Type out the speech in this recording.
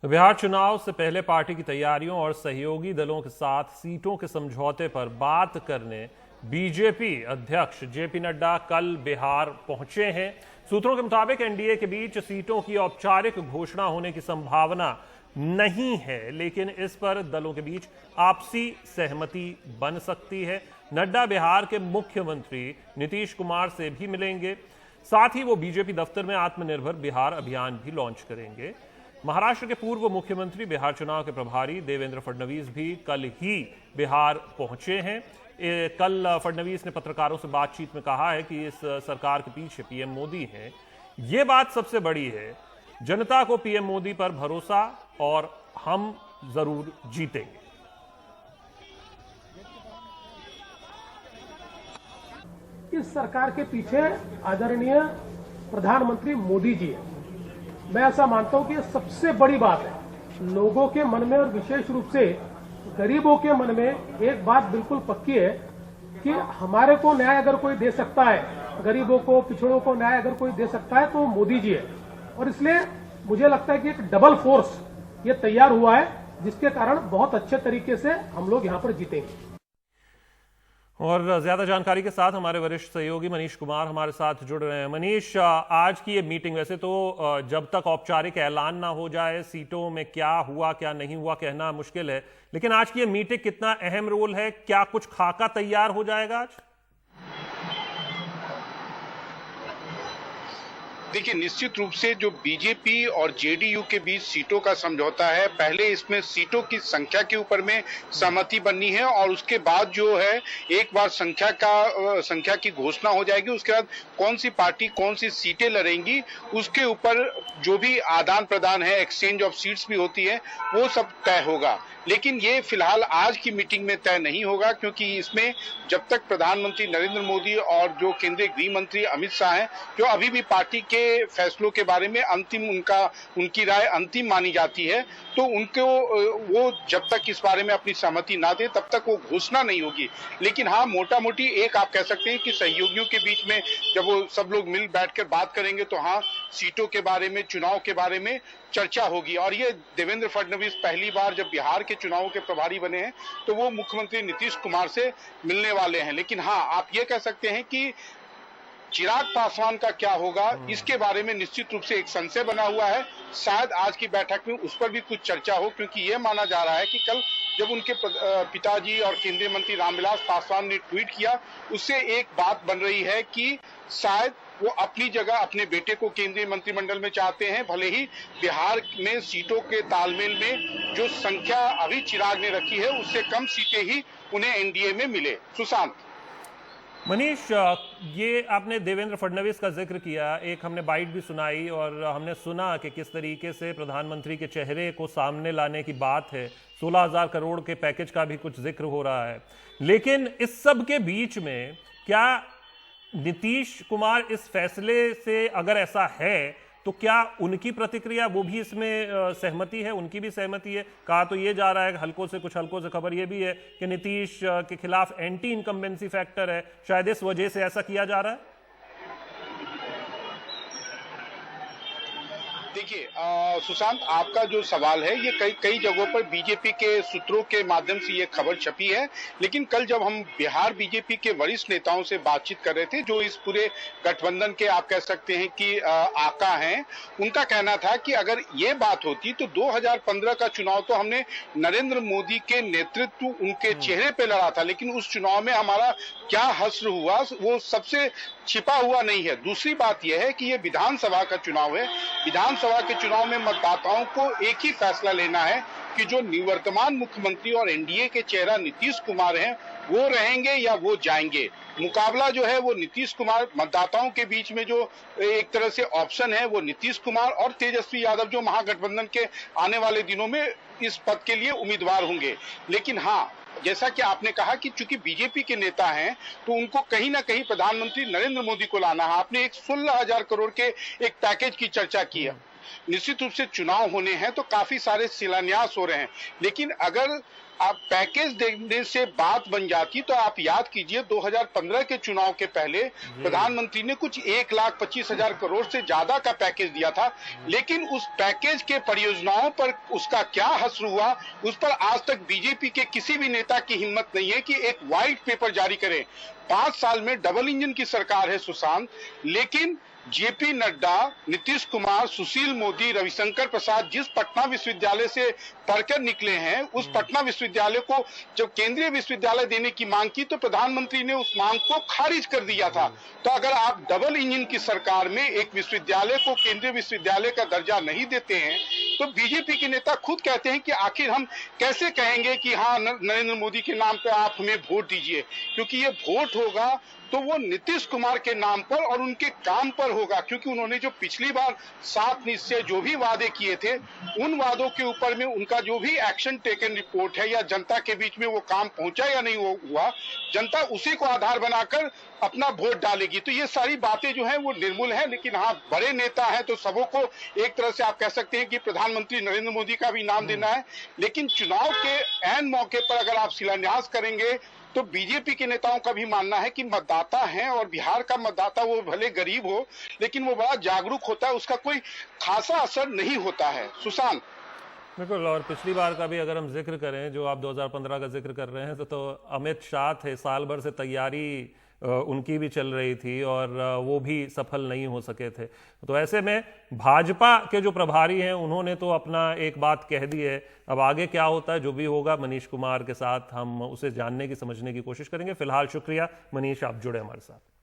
तो बिहार चुनाव से पहले पार्टी की तैयारियों और सहयोगी दलों के साथ सीटों के समझौते पर बात करने बीजेपी अध्यक्ष जेपी नड्डा कल बिहार पहुंचे हैं। सूत्रों के मुताबिक एनडीए के बीच सीटों की औपचारिक घोषणा होने की संभावना नहीं है, लेकिन इस पर दलों के बीच आपसी सहमति बन सकती है। नड्डा बिहार के मुख्यमंत्री नीतीश कुमार से भी मिलेंगे, साथ ही वो बीजेपी दफ्तर में आत्मनिर्भर बिहार अभियान भी लॉन्च करेंगे। महाराष्ट्र के पूर्व मुख्यमंत्री बिहार चुनाव के प्रभारी देवेंद्र फडणवीस भी कल ही बिहार पहुंचे हैं। कल फडणवीस ने पत्रकारों से बातचीत में कहा है कि इस सरकार के पीछे पीएम मोदी हैं। ये बात सबसे बड़ी है, जनता को पीएम मोदी पर भरोसा और हम जरूर जीतेंगे। इस सरकार के पीछे आदरणीय प्रधानमंत्री मोदी जी है। मैं ऐसा मानता हूं कि सबसे बड़ी बात है लोगों के मन में, और विशेष रूप से गरीबों के मन में एक बात बिल्कुल पक्की है कि हमारे को न्याय अगर कोई दे सकता है, गरीबों को, पिछड़ों को न्याय अगर कोई दे सकता है तो मोदी जी है। और इसलिए मुझे लगता है कि एक डबल फोर्स ये तैयार हुआ है, जिसके कारण बहुत अच्छे तरीके से हम लोग यहां पर जीतेंगे। और ज्यादा जानकारी के साथ हमारे वरिष्ठ सहयोगी मनीष कुमार हमारे साथ जुड़ रहे हैं। मनीष, आज की ये मीटिंग, वैसे तो जब तक औपचारिक ऐलान ना हो जाए सीटों में क्या हुआ क्या नहीं हुआ कहना मुश्किल है, लेकिन आज की ये मीटिंग कितना अहम रोल है? क्या कुछ खाका तैयार हो जाएगा आज? देखिए, निश्चित रूप से जो बीजेपी और जेडीयू के बीच सीटों का समझौता है, पहले इसमें सीटों की संख्या के ऊपर में सहमति बननी है और उसके बाद जो है एक बार संख्या की घोषणा हो जाएगी, उसके बाद कौन सी पार्टी कौन सी सीटें लड़ेंगी उसके ऊपर जो भी आदान प्रदान है, एक्सचेंज ऑफ सीट्स भी होती है, वो सब तय होगा। लेकिन ये फिलहाल आज की मीटिंग में तय नहीं होगा, क्योंकि इसमें जब तक प्रधानमंत्री नरेंद्र मोदी और जो केंद्रीय गृह मंत्री अमित शाह हैं, जो अभी भी पार्टी के फैसलों के बारे में उनकी राय अंतिम मानी जाती है, तो वो जब तक इस बारे में अपनी सहमति ना दे तब तक वो घोषणा नहीं होगी। लेकिन हाँ, मोटा मोटी एक आप कह सकते हैं कि सहयोगियों के बीच में जब वो सब लोग मिल बैठकर बात करेंगे तो हाँ, सीटों के बारे में, चुनाव के बारे में चर्चा होगी। और ये देवेंद्र फडणवीस पहली बार जब बिहार के चुनावों के प्रभारी बने हैं तो वो मुख्यमंत्री नीतीश कुमार से मिलने वाले हैं। लेकिन हाँ, आप ये कह सकते हैं कि चिराग पासवान का क्या होगा, इसके बारे में निश्चित रूप से एक संशय बना हुआ है। शायद आज की बैठक में उस पर भी कुछ चर्चा हो, क्योंकि ये माना जा रहा है कि कल जब उनके पिताजी और केंद्रीय मंत्री रामविलास पासवान ने ट्वीट किया, उससे एक बात बन रही है कि शायद वो अपनी जगह अपने बेटे को केंद्रीय मंत्रिमंडल में चाहते हैं, भले ही बिहार में सीटों के तालमेल में जो संख्या अभी चिराग ने रखी है उससे कम सीटें ही उन्हें एनडीए में मिले। सुशांत। मनीष, ये आपने देवेंद्र फडणवीस का जिक्र किया, एक हमने बाइट भी सुनाई और हमने सुना कि किस तरीके से प्रधानमंत्री के चेहरे को सामने लाने की बात है। 16,000 करोड़ के पैकेज का भी कुछ जिक्र हो रहा है, लेकिन इस सब के बीच में क्या नीतीश कुमार इस फैसले से, अगर ऐसा है तो क्या उनकी प्रतिक्रिया, वो भी इसमें सहमति है? उनकी भी सहमति है? कहा तो ये जा रहा है, हल्कों से खबर ये भी है कि नीतीश के खिलाफ एंटी इनकम्बेंसी फैक्टर है, शायद इस वजह से ऐसा किया जा रहा है। देखिए सुशांत, आपका जो सवाल है ये कई जगहों पर बीजेपी के सूत्रों के माध्यम से ये खबर छपी है, लेकिन कल जब हम बिहार बीजेपी के वरिष्ठ नेताओं से बातचीत कर रहे थे, जो इस पूरे गठबंधन के आप कह सकते हैं कि आका हैं, उनका कहना था कि अगर ये बात होती तो 2015 का चुनाव तो हमने नरेंद्र मोदी के नेतृत्व, उनके चेहरे पे लड़ा था, लेकिन उस चुनाव में हमारा क्या हश्र हुआ वो सबसे छिपा हुआ नहीं है। दूसरी बात यह है कि ये विधानसभा का चुनाव है। विधानसभा के चुनाव में मतदाताओं को एक ही फैसला लेना है कि जो निवर्तमान मुख्यमंत्री और एनडीए के चेहरा नीतीश कुमार हैं, वो रहेंगे या वो जाएंगे। मुकाबला जो है वो नीतीश कुमार, मतदाताओं के बीच में जो एक तरह से ऑप्शन है वो नीतीश कुमार और तेजस्वी यादव, जो महागठबंधन के आने वाले दिनों में इस पद के लिए उम्मीदवार होंगे। लेकिन हाँ, जैसा कि आपने कहा कि चूंकि बीजेपी के नेता हैं तो उनको कहीं ना कहीं प्रधानमंत्री नरेंद्र मोदी को लाना है। आपने एक 16,000 करोड़ के एक पैकेज की चर्चा की है। निश्चित रूप से चुनाव होने हैं तो काफी सारे शिलान्यास हो रहे हैं, लेकिन अगर आप पैकेज देने से बात बन जाती तो आप याद कीजिए 2015 के चुनाव के पहले प्रधानमंत्री ने कुछ 1,25,000 करोड़ से ज्यादा का पैकेज दिया था, लेकिन उस पैकेज के परियोजनाओं पर उसका क्या असर हुआ, उस पर आज तक बीजेपी के किसी भी नेता की हिम्मत नहीं है कि एक व्हाइट पेपर जारी करें। 5 साल में डबल इंजन की सरकार है सुशांत, लेकिन जेपी नड्डा, नीतीश कुमार, सुशील मोदी, रविशंकर प्रसाद जिस पटना विश्वविद्यालय से पढ़कर निकले हैं, उस पटना विश्वविद्यालय को जब केंद्रीय विश्वविद्यालय देने की मांग की तो प्रधानमंत्री ने उस मांग को खारिज कर दिया था। तो अगर आप डबल इंजन की सरकार में एक विश्वविद्यालय को केंद्रीय विश्वविद्यालय का दर्जा नहीं देते हैं तो बीजेपी के नेता खुद कहते हैं कि आखिर हम कैसे कहेंगे कि हाँ नरेंद्र मोदी के नाम पे आप हमें वोट दीजिए, क्योंकि ये वोट होगा तो वो नीतीश कुमार के नाम पर और उनके काम पर होगा, क्योंकि उन्होंने जो पिछली बार 7 निश्चय जो भी वादे किए थे उन वादों के ऊपर में उनका जो भी एक्शन टेकन रिपोर्ट है या जनता के बीच में वो काम पहुंचा या नहीं हुआ, जनता उसी को आधार बनाकर अपना वोट डालेगी। तो ये सारी बातें जो है वो निर्मूल है, लेकिन हाँ बड़े नेता है तो सबों को एक तरह से आप कह सकते हैं कि प्रधानमंत्री नरेंद्र मोदी का भी नाम देना है, लेकिन चुनाव के ऐन मौके पर अगर आप शिलान्यास करेंगे तो बीजेपी के नेताओं का भी मानना है कि मतदाता हैं और बिहार का मतदाता वो भले गरीब हो लेकिन वो बड़ा जागरूक होता है, उसका कोई खासा असर नहीं होता है। सुशांत बिल्कुल, और पिछली बार का भी अगर हम जिक्र करें, जो आप 2015 का जिक्र कर रहे हैं, तो अमित शाह थे, साल भर से तैयारी उनकी भी चल रही थी और वो भी सफल नहीं हो सके थे। तो ऐसे में भाजपा के जो प्रभारी हैं उन्होंने तो अपना एक बात कह दी है। अब आगे क्या होता है, जो भी होगा मनीष कुमार के साथ हम उसे जानने की समझने की कोशिश करेंगे। फिलहाल शुक्रिया मनीष, आप जुड़े हमारे साथ।